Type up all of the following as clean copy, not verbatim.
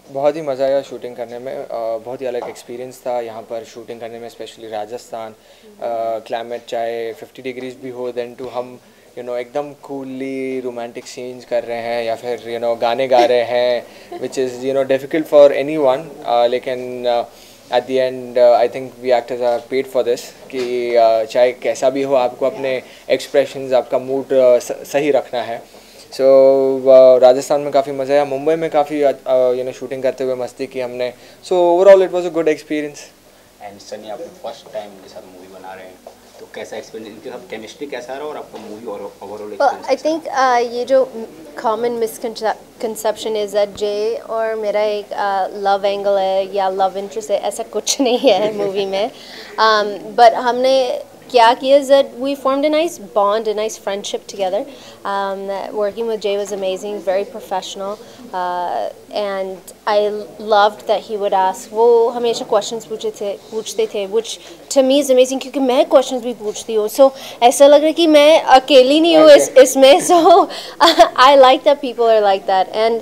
बहुत ही मज़ा आया शूटिंग करने में, बहुत ही अलग एक्सपीरियंस था यहाँ पर शूटिंग करने में, स्पेशली राजस्थान। क्लाइमेट चाहे 50 डिग्रीज भी हो, देन टू हम एकदम कूलली रोमांटिक सीन्स कर रहे हैं या फिर गाने गा रहे हैं, which is difficult for anyone, लेकिन at the end I think we actors are paid for this कि चाहे कैसा भी हो आपको अपने एक्सप्रेशंस, आपका मूड सही रखना है। सो राजस्थान में काफ़ी मज़ा आया, मुंबई में काफ़ी शूटिंग करते हुए मस्ती की हमने। So overall it was a good experience. And Sunny, आप फर्स्ट टाइम इनके साथ मूवी बना रहे हैं, तो कैसा एक्सपीरियंस, इनके साथ केमिस्ट्री कैसा रहा और आपको मूवी और ओवरऑल एक्सपीरियंस? आई थिंक ये जो कॉमन मिसकंसेप्शन इज़ दैट जे और मेरा एक लव एंगल है या लव इंटरेस्ट है, ऐसा कुछ नहीं है मूवी में। बट हमने क्या किया is that we formed a nice bond, a nice friendship together. Working with Jay was amazing, very professional, and I loved that he would ask. वो हमेशा questions पूछते थे, which to me is amazing क्योंकि मैं questions भी पूछती हूँ, so ऐसा लग रहा है कि मैं अकेली नहीं हूँ इसमें, so I like that people are like that. And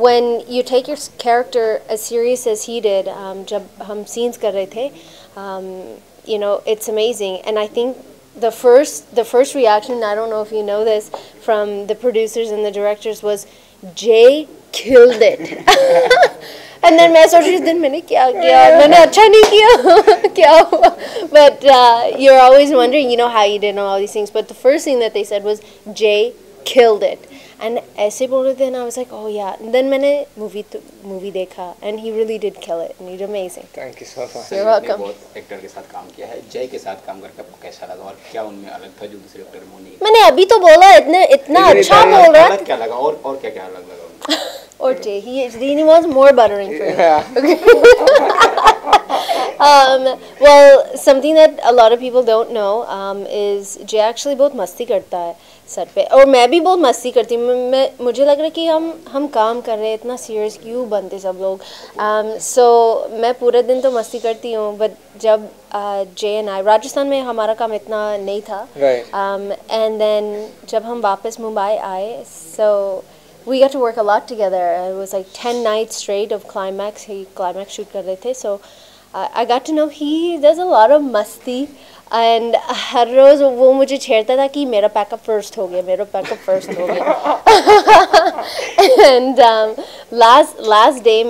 when you take your character as serious as he did, जब हम scenes कर रहे थे, it's amazing. And I think the first reaction, I don't know if you know this, from the producers and the directors was, Jay killed it. And then मैं सोच रही दिन मैंने क्या किया, मैंने अच्छा नहीं किया क्या हुआ? But you're always wondering, how you did all these things. But the first thing that they said was, Jay killed it. And ऐसे बोल रहे थे, and I was like, oh yeah. And then मैंने movie देखा, and he really did kill it, and he did amazing. Thank you so much. You're welcome. बहुत actor के साथ काम किया है, जय के साथ काम करके आपको कैसा लगा और क्या उनमें अलग था जो दूसरे एक्टर में नहीं? मैंने अभी तो बोला, इतना अच्छा बोल रहा है। क्या लगा और क्या अलग लगा? Or Jay, he wants more buttering for you. Okay. Well, something that a lot of people don't know is Jay actually बहुत मस्ती करता है सेट पे, और मैं भी बहुत मस्ती करती हूँ। मुझे लग रहा है कि हम काम कर रहे हैं, इतना सीरियस क्यों बनते सब लोग। So मैं पूरे दिन तो मस्ती करती हूँ, बट जब Jay and I, राजस्थान में हमारा काम इतना नहीं था, and then जब हम वापस मुंबई आए, so we got to work a lot together. It was like 10 nights straight of climax. Climax shoot कर रहे थे, so I got to know he does a lot of मस्ती, and हर रोज वो मुझे छेड़ता था कि मेरा पैकअप फर्स्ट हो गया, and last day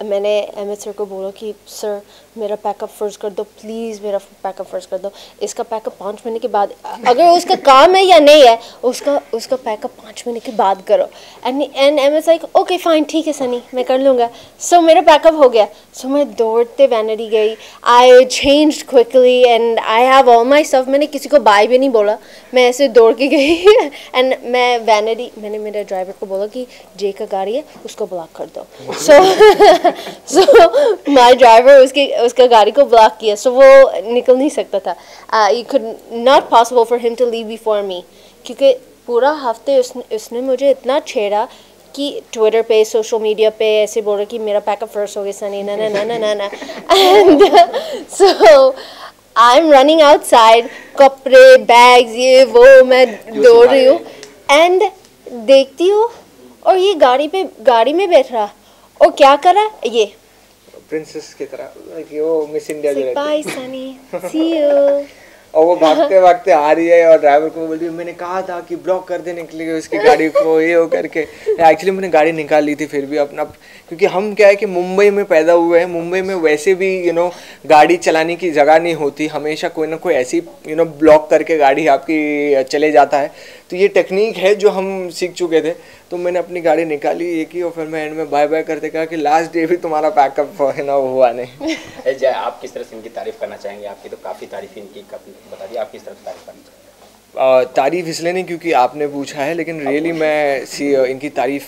मैंने एम सर को बोला कि सर मेरा पैकअप फर्स्ट कर दो प्लीज़, मेरा पैकअप फर्स्ट कर दो, इसका पैकअप 5 महीने के बाद, अगर उसका काम है या नहीं है, उसका पैकअप 5 महीने के बाद करो। And M S like okay fine, ठीक है सनी, मैं कर लूँगा। सो मेरा पैकअप हो गया, सो मैं दौड़ते वैनिटी गई, आई changed quickly and I have all my stuff. मैंने किसी को बाय भी नहीं बोला, मैं ऐसे दौड़ के गई एंड मैंने मेरे ड्राइवर को बोला कि जे का गाड़ी है, उसको ब्लॉक कर दो। सो माई ड्राइवर उसका गाड़ी को ब्लॉक किया, सो वो निकल नहीं सकता था। It could not possible for him to leave before me, क्योंकि पूरा हफ्ते उसने मुझे इतना छेड़ा कि ट्विटर पे, सोशल मीडिया पे ऐसे बोल रहे कि मेरा पैकअप फर्स्ट हो गया सनी, ना ना ना ना ना ना, and so I am running outside, कपड़े बैग्स ये वो, मैं दौड़ रही हूँ एंड देखती हूँ और ये गाड़ी में बैठ रहा और क्या कर रहा है, ये प्रिंसेस की तरह, like वो मिस इंडिया जो रहती है। Bye Sunny, see you. और वो भागते भागते आ रही है और ड्राइवर को बोल रही है मैंने कहा था कि ब्लॉक कर देने के लिए उसकी गाड़ी को, ये हो करके। एक्चुअली मैंने गाड़ी निकाल ली थी फिर भी अपना, क्योंकि हम क्या है कि मुंबई में पैदा हुए हैं, मुंबई में वैसे भी गाड़ी चलाने की जगह नहीं होती, हमेशा कोई ना कोई ऐसी ब्लॉक करके गाड़ी आपकी चले जाता है। तो ये टेक्निक है जो हम सीख चुके थे, तो मैंने अपनी गाड़ी निकाली एक ही, और फिर मैं एंड में बाय बाय करते कहा कि लास्ट डे भी तुम्हारा पैकअप है ना, वो हुआ नहीं। जय, आप किस तरह से इनकी तारीफ करना चाहेंगे? आपकी तो काफ़ी तारीफ इनकी, काफ़ी बता दिए, आप किस तरह से तारीफ करना चाहेंगे? तारीफ़ इसलिए नहीं क्योंकि आपने पूछा है, लेकिन रियली मैं इनकी तारीफ़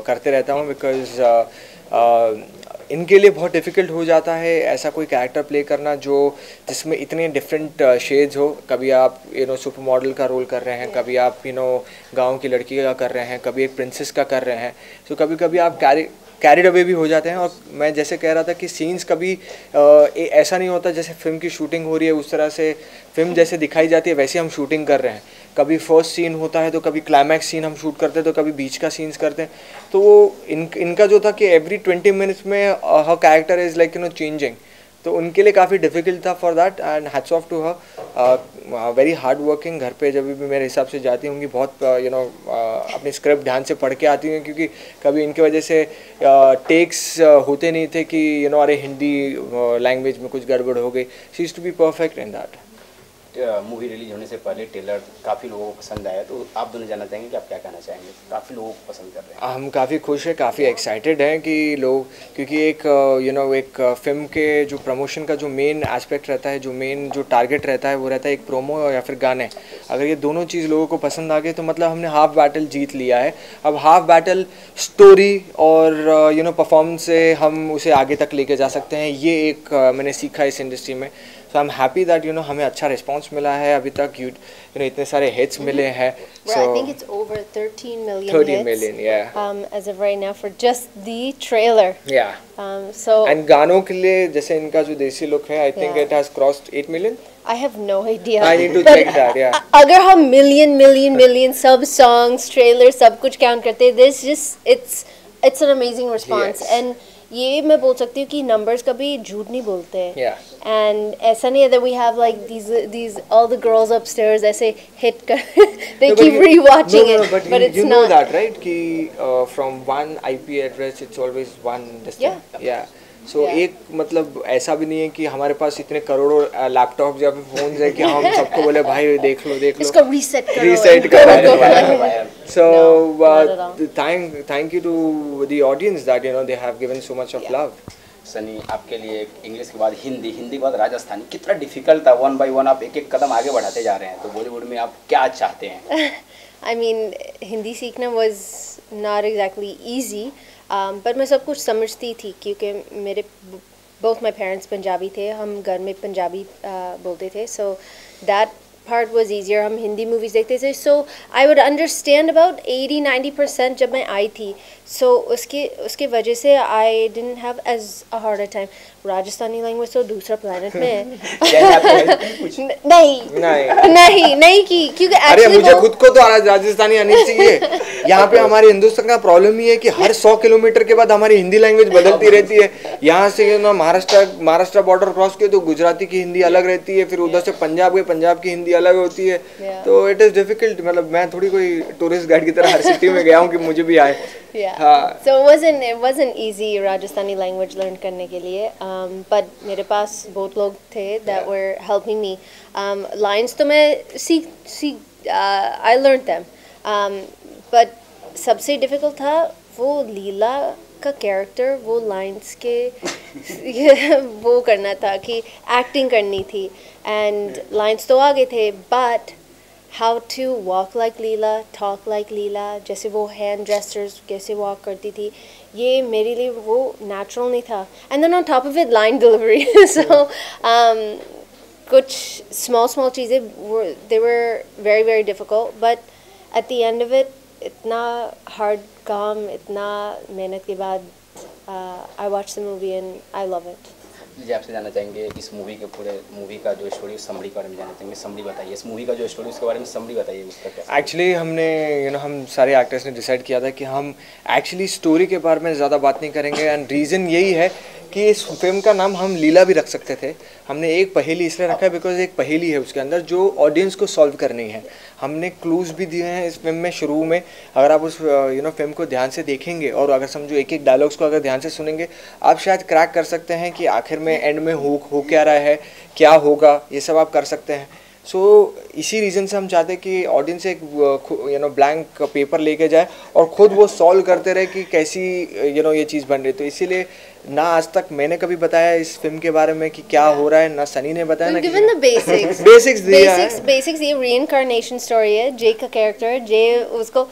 करते रहता हूँ, बिकॉज़ इनके लिए बहुत डिफ़िकल्ट हो जाता है ऐसा कोई कैरेक्टर प्ले करना जो जिसमें इतने डिफरेंट शेड्स हो। कभी आप सुपर मॉडल का रोल कर रहे हैं, कभी आप गांव की लड़की का कर रहे हैं, कभी एक प्रिंसेस का कर रहे हैं। तो कभी कभी आप कैरिड अवे भी हो जाते हैं। और मैं जैसे कह रहा था कि सीन्स कभी ऐसा नहीं होता जैसे फिल्म की शूटिंग हो रही है उस तरह से फिल्म जैसे दिखाई जाती है वैसे हम शूटिंग कर रहे हैं। कभी फर्स्ट सीन होता है तो कभी क्लाइमैक्स सीन हम शूट करते हैं, तो कभी बीच का सीन्स करते हैं। तो इनका जो था कि एवरी 20 मिनट्स में हर कैरेक्टर इज़ लाइक चेंजिंग, तो उनके लिए काफ़ी डिफ़िकल्ट था for that. And hats off to her, very hard working. घर पे जब भी मेरे हिसाब से जाती होंगी बहुत अपनी स्क्रिप्ट ध्यान से पढ़ के आती हैं, क्योंकि कभी इनके वजह से टेक्स होते नहीं थे कि अरे हिंदी लैंग्वेज में कुछ गड़बड़ हो गई। She is to be perfect in that. Movie release होने से पहले ट्रेलर काफ़ी लोगों को पसंद आया, तो आप दोनों जानना चाहेंगे कि आप क्या कहना चाहेंगे? काफ़ी लोगों को पसंद कर रहे हैं। हम काफ़ी खुश हैं, काफ़ी एक्साइटेड हैं कि लोग, क्योंकि एक एक फिल्म के जो प्रमोशन का जो मेन एस्पेक्ट रहता है, जो मेन जो टारगेट रहता है वो रहता है एक प्रोमो या फिर गाने। अगर ये दोनों चीज़ लोगों को पसंद आ गई तो मतलब हमने हाफ बैटल जीत लिया है। अब हाफ बैटल स्टोरी और परफॉर्मेंस से हम उसे आगे तक लेके जा सकते हैं। ये एक मैंने सीखा इस इंडस्ट्री में। सो आई एम हैप्पी दैट हमें अच्छा रिस्पांस मिला है अभी तक। इतने सारे हिट्स मिले हैं। I think it's over 13 million 13 hits, million, yeah. as of right now for just the trailer. Yeah. So And गानों के लिए जैसे इनका जो देसी लुक है, I think Yeah. it has crossed 8 million. I have no idea. I need to But check that, yeah. अगर हम million सब songs, trailers सब कुछ count करते हैं, this just it's an amazing response. Yes. And ये मैं बोल सकती हूँ कि numbers कभी झूठ नहीं बोलते हैं. Yeah. And ऐसा नहीं है that we have like these all the girls upstairs ऐसे hit कर they No, but keep rewatching no, it, but it's you know not. that, right? कि from one IP address it's always one this thing. Yeah. Yeah. So Yeah. एक मतलब ऐसा भी नहीं है कि हमारे पास इतने करोड़ों लैपटॉप या फिर फोन्स है कि हम सबको बोले भाई देख लो इसको reset करो. Reset Go, करो. go, Viral, go. viral. So not at all. thank you to the audience that they have given so much of Yeah. love. Sunny, आपके लिए इंग्लिश के बाद हिंदी, हिंदी के बाद राजस्थानी, कितना डिफिकल्ट था? वन बाय वन आप एक एक कदम आगे बढ़ाते जा रहे हैं, तो बॉलीवुड में आप क्या चाहते हैं? I mean, हिंदी सीखना was not exactly easy, but मैं सब कुछ समझती थी क्योंकि मेरे both my parents पंजाबी थे, हम घर में पंजाबी बोलते थे, so that part was easier. हम हिंदी movies देखते थे, so I would understand about 80-90% जब मैं आई थी, so उसके वजह से I didn't have as a harder time. Rajasthani language तो दूसरा प्लेनेट में है। नहीं की क्योंकि अरे actually मुझे वो खुद को तो राजस्थानी आनी चाहिए। यहाँ पे हमारे हिंदुस्तान का प्रॉब्लम ही है कि हर 100 किलोमीटर के बाद हमारी हिंदी लैंग्वेज बदलती रहती है। यहाँ से महाराष्ट्र बॉर्डर क्रॉस किए तो गुजराती की हिंदी अलग रहती है, फिर उधर से पंजाब गए, पंजाब की हिंदी अलग होती है। तो इट इज़ डिफिकल्ट। मतलब मैं थोड़ी कोई टूरिस्ट गाइड की तरह हर सिटी में गया हूँ कि मुझे भी आए। So it wasn't easy Rajasthani language learn करने के लिए, but मेरे पास बहुत लोग थे that were helping me. Lines तो मैं I learned them, but सबसे difficult था वो लीला का character, वो lines के वो करना था कि acting करनी थी, and lines तो आ गए थे, but how to walk like Leela, talk like Leela, जैसे वो hand gestures कैसे walk करती थी, ये मेरे लिए वो natural नहीं था. And then on top of it, line delivery. So कुछ small चीज़ें they were very very difficult, but at the end of it, इतना hard काम, इतना मेहनत के बाद I watched the movie and I love it. जी आपसे जानना चाहेंगे इस मूवी के पूरे मूवी का जो स्टोरी समरी के बारे में जानना चाहेंगे। समरी बताइए इस मूवी का जो स्टोरी उसके बारे में समरी बताइए उसका क्या। एक्चुअली हमने हम सारे एक्टर्स ने डिसाइड किया था कि हम एक्चुअली स्टोरी के बारे में ज़्यादा बात नहीं करेंगे, एंड रीज़न यही है कि इस फिल्म का नाम हम लीला भी रख सकते थे। हमने एक पहेली इसलिए रखा है बिकॉज एक पहेली है उसके अंदर जो ऑडियंस को सॉल्व करनी है। हमने क्लूज़ भी दिए हैं इस फिल्म में शुरू में। अगर आप उस फिल्म को ध्यान से देखेंगे और अगर समझो एक एक डायलॉग्स को अगर ध्यान से सुनेंगे, आप शायद क्रैक कर सकते हैं कि आखिर में एंड में हो क्या रहा है, क्या होगा, ये सब आप कर सकते हैं। सो इसी रीज़न से हम चाहते हैं कि ऑडियंस एक ब्लैंक पेपर लेके जाए और ख़ुद वो सॉल्व करते रहे कि कैसी ये चीज़ बन रही। तो इसीलिए ना आज तक मैंने कभी बताया इस फिल्म के बारे में कि क्या हो रहा है, ना सनी ने बताया, ना given the basics basics ये reincarnation story है। जे का कैरेक्टर है, जे उसको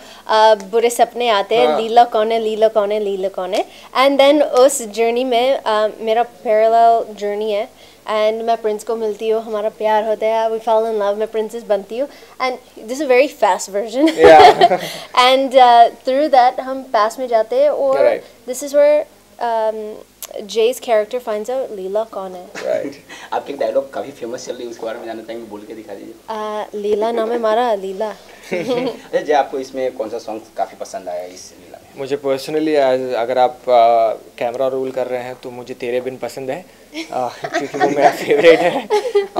बुरे सपने आते हैं, लीला कौन है, लीला कौन है, लीला कौन है, एंड देन उस जर्नी में मेरा पैरेलल जर्नी है एंड मैं प्रिंस को मिलती हूँ, हमारा प्यार होता है, वी फॉल इन लव, मैं प्रिंसेस बनती हूँ, and this is very fast version and through that हम पास में जाते हैं और this is where Jay's character finds out Leela कौन है। Right. आपकी डायलॉग काफ़ी फेमस चल रही है उसके बारे में जानना चाहेंगे, बोल के दिखा दीजिए। लीला नाम है हमारा, लीला। अच्छा जय आपको इसमें कौन सा सॉन्ग काफ़ी पसंद आया इस लीला में? मुझे पर्सनली अगर आप कैमरा रोल कर रहे हैं तो मुझे तेरे बिन पसंद है क्योंकि वो मेरा फेवरेट है।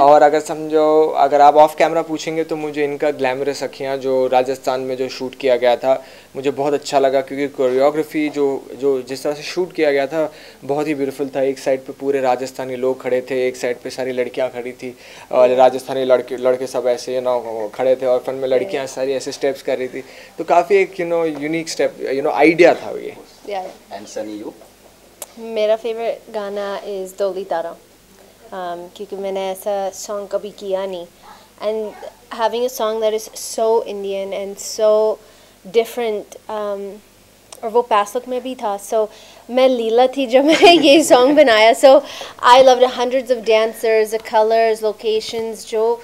और अगर समझो अगर आप ऑफ कैमरा पूछेंगे तो मुझे इनका ग्लैमरस अखियाँ जो राजस्थान में जो शूट किया गया था मुझे बहुत अच्छा लगा, क्योंकि कोरियोग्राफी जो जिस तरह से शूट किया गया था बहुत ही ब्यूटीफुल था। एक साइड पे पूरे राजस्थानी लोग खड़े थे, एक साइड पे सारी लड़कियां खड़ी थी और राजस्थानी लड़के सब ऐसे खड़े थे और फिल्म में लड़कियां सारी ऐसे स्टेप्स कर रही थी। तो काफ़ी एक यूनिक स्टेप आइडिया था ये। And Sunny you? मेरा फेवरेट गाना इज़ दोली तारा, क्योंकि मैंने ऐसा सॉन्ग कभी किया नहीं, and having a song that is so Indian and so different, और वो पास लुक में भी था। सो मैं लीला थी जब मैंने ये सॉन्ग बनाया। So I loved hundreds of dancers, the colours, locations, जो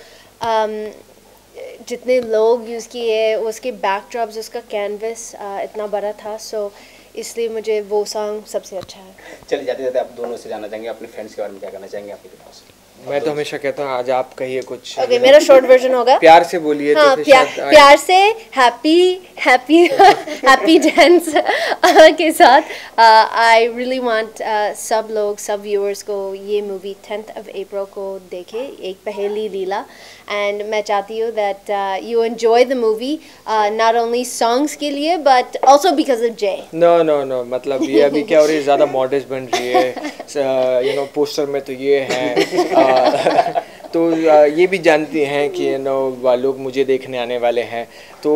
जितने लोग यूज़ किए, उसके बैकड्रॉप्स, उसका कैनवस इतना बड़ा था। सो इसलिए मुझे वो सॉन्ग सबसे अच्छा है। चलिए जाते जाते आप दोनों से जानना चाहेंगे अपने फ्रेंड्स के बारे में, क्या करना चाहेंगे आपके पास? मैं तो हमेशा कहता हूँ आज आप कहिए कुछ। Okay, मेरा शॉर्ट वर्जन होगा। प्यार से बोलिए। हाँ, तो प्यार से हैप्पी डांस के साथ आई रियली वांट सब लोग, सब व्यूअर्स को ये मूवी 10th of April को देखे, एक पहेली लीला, एंड मैं चाहती हूँ that you enjoy the movie not only songs के लिए बट ऑल्सो बिकॉज ऑफ जय। नो मतलब ये अभी क्या हो रही है, ज़्यादा मॉडर्न बन रही है पोस्टर में तो ये है तो ये भी जानती हैं कि लोग मुझे देखने आने वाले हैं, तो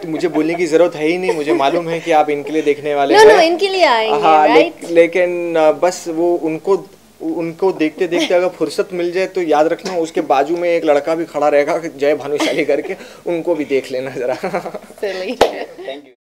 मुझे बोलने की ज़रूरत है ही नहीं, मुझे मालूम है कि आप इनके लिए देखने वाले हैं। नो इनके लिए आएंगे। हाँ, लेकिन बस वो उनको देखते देखते अगर फुर्सत मिल जाए तो याद रखना उसके बाजू में एक लड़का भी खड़ा रहेगा जय भानुशाली करके, उनको भी देख लेना ज़रा। Thank you.